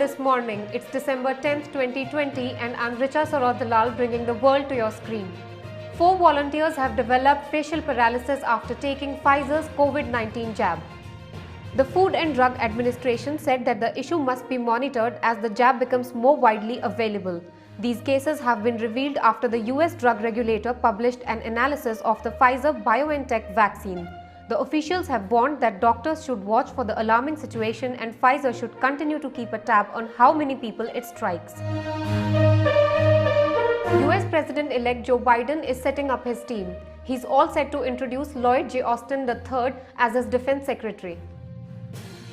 this morning. It's December 10th, 2020 and I'm Richa Sarodalal bringing the world to your screen. 4 volunteers have developed facial paralysis after taking Pfizer's COVID-19 jab. The Food and Drug Administration said that the issue must be monitored as the jab becomes more widely available. These cases have been revealed after the US drug regulator published an analysis of the Pfizer-BioNTech vaccine. The officials have warned that doctors should watch for the alarming situation and Pfizer should continue to keep a tab on how many people it strikes. US President-elect Joe Biden is setting up his team. He's all set to introduce Lloyd J. Austin III as his defense secretary.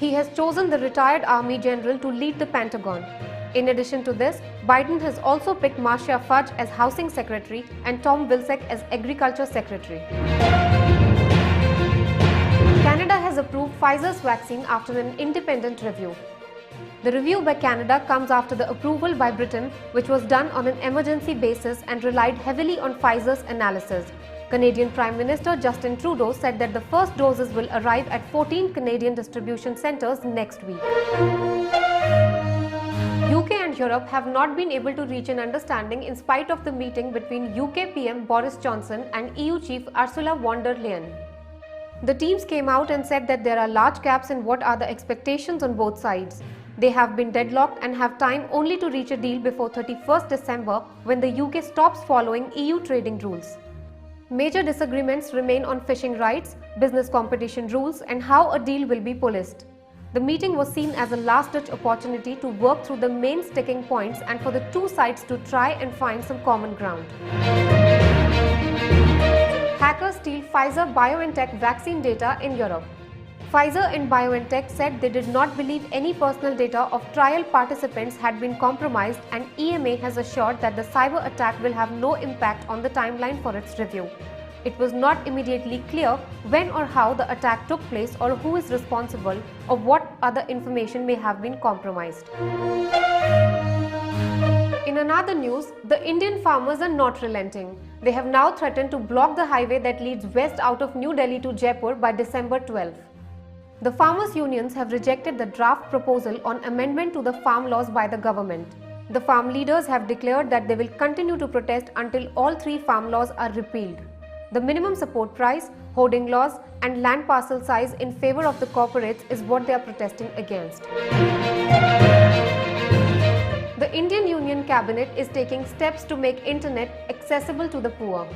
He has chosen the retired Army general to lead the Pentagon. In addition to this, Biden has also picked Marcia Fudge as Housing Secretary and Tom Vilsack as Agriculture Secretary. Canada has approved Pfizer's vaccine after an independent review. The review by Canada comes after the approval by Britain, which was done on an emergency basis and relied heavily on Pfizer's analysis. Canadian Prime Minister Justin Trudeau said that the first doses will arrive at 14 Canadian distribution centres next week. UK and Europe have not been able to reach an understanding in spite of the meeting between UK PM Boris Johnson and EU Chief Ursula von der Leyen. The teams came out and said that there are large gaps in what are the expectations on both sides. They have been deadlocked and have time only to reach a deal before 31st December when the UK stops following EU trading rules. Major disagreements remain on fishing rights, business competition rules and how a deal will be policed. The meeting was seen as a last-ditch opportunity to work through the main sticking points and for the two sides to try and find some common ground. Hackers steal Pfizer-BioNTech vaccine data in Europe. Pfizer and BioNTech said they did not believe any personal data of trial participants had been compromised and EMA has assured that the cyber attack will have no impact on the timeline for its review. It was not immediately clear when or how the attack took place or who is responsible or what other information may have been compromised. In another news, the Indian farmers are not relenting. They have now threatened to block the highway that leads west out of New Delhi to Jaipur by December 12. The farmers' unions have rejected the draft proposal on amendment to the farm laws by the government. The farm leaders have declared that they will continue to protest until all 3 farm laws are repealed. The minimum support price, hoarding laws and land parcel size in favour of the corporates is what they are protesting against. The Indian Union Cabinet is taking steps to make internet accessible to the poor.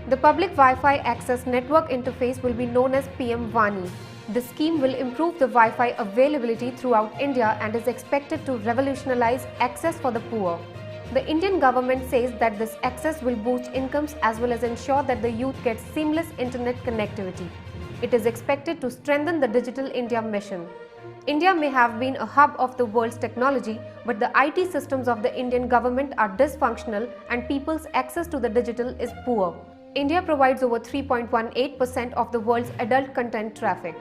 The public Wi-Fi access network interface will be known as PM Vani. This scheme will improve the Wi-Fi availability throughout India and is expected to revolutionize access for the poor. The Indian government says that this access will boost incomes as well as ensure that the youth gets seamless internet connectivity. It is expected to strengthen the Digital India mission. India may have been a hub of the world's technology, but the IT systems of the Indian government are dysfunctional and people's access to the digital is poor. India provides over 3.18% of the world's adult content traffic.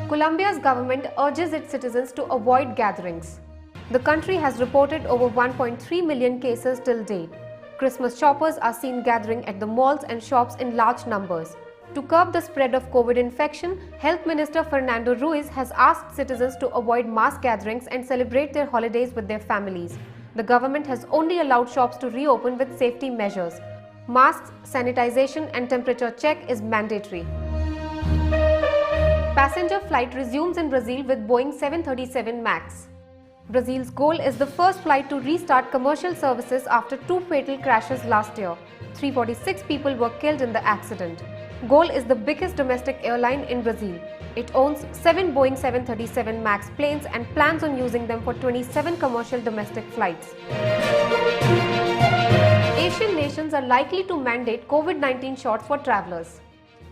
Colombia's government urges its citizens to avoid gatherings. The country has reported over 1.3 million cases till date. Christmas shoppers are seen gathering at the malls and shops in large numbers. To curb the spread of COVID infection, Health Minister Fernando Ruiz has asked citizens to avoid mass gatherings and celebrate their holidays with their families. The government has only allowed shops to reopen with safety measures. Masks, sanitization and temperature check is mandatory. Passenger flight resumes in Brazil with Boeing 737 MAX. Brazil's GOL is the first flight to restart commercial services after 2 fatal crashes last year. 346 people were killed in the accident. GOL is the biggest domestic airline in Brazil. It owns 7 Boeing 737 MAX planes and plans on using them for 27 commercial domestic flights. Asian nations are likely to mandate COVID-19 shots for travellers.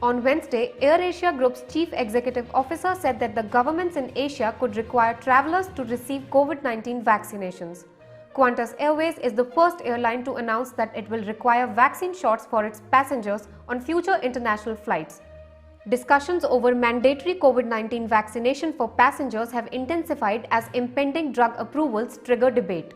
On Wednesday, AirAsia Group's chief executive officer said that the governments in Asia could require travellers to receive COVID-19 vaccinations. Qantas Airways is the first airline to announce that it will require vaccine shots for its passengers on future international flights. Discussions over mandatory COVID-19 vaccination for passengers have intensified as impending drug approvals trigger debate.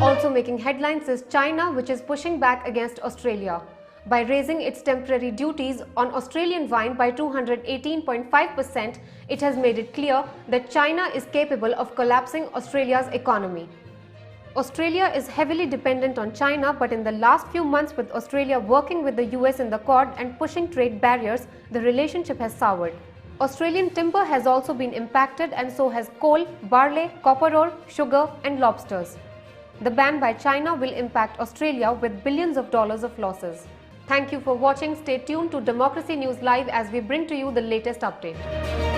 Also making headlines is China, which is pushing back against Australia. By raising its temporary duties on Australian wine by 218.5%, it has made it clear that China is capable of collapsing Australia's economy. Australia is heavily dependent on China, but in the last few months, with Australia working with the US in the Quad and pushing trade barriers, the relationship has soured. Australian timber has also been impacted, and so has coal, barley, copper ore, sugar and lobsters. The ban by China will impact Australia with billions of dollars of losses. Thank you for watching. Stay tuned to Democracy News Live as we bring to you the latest update.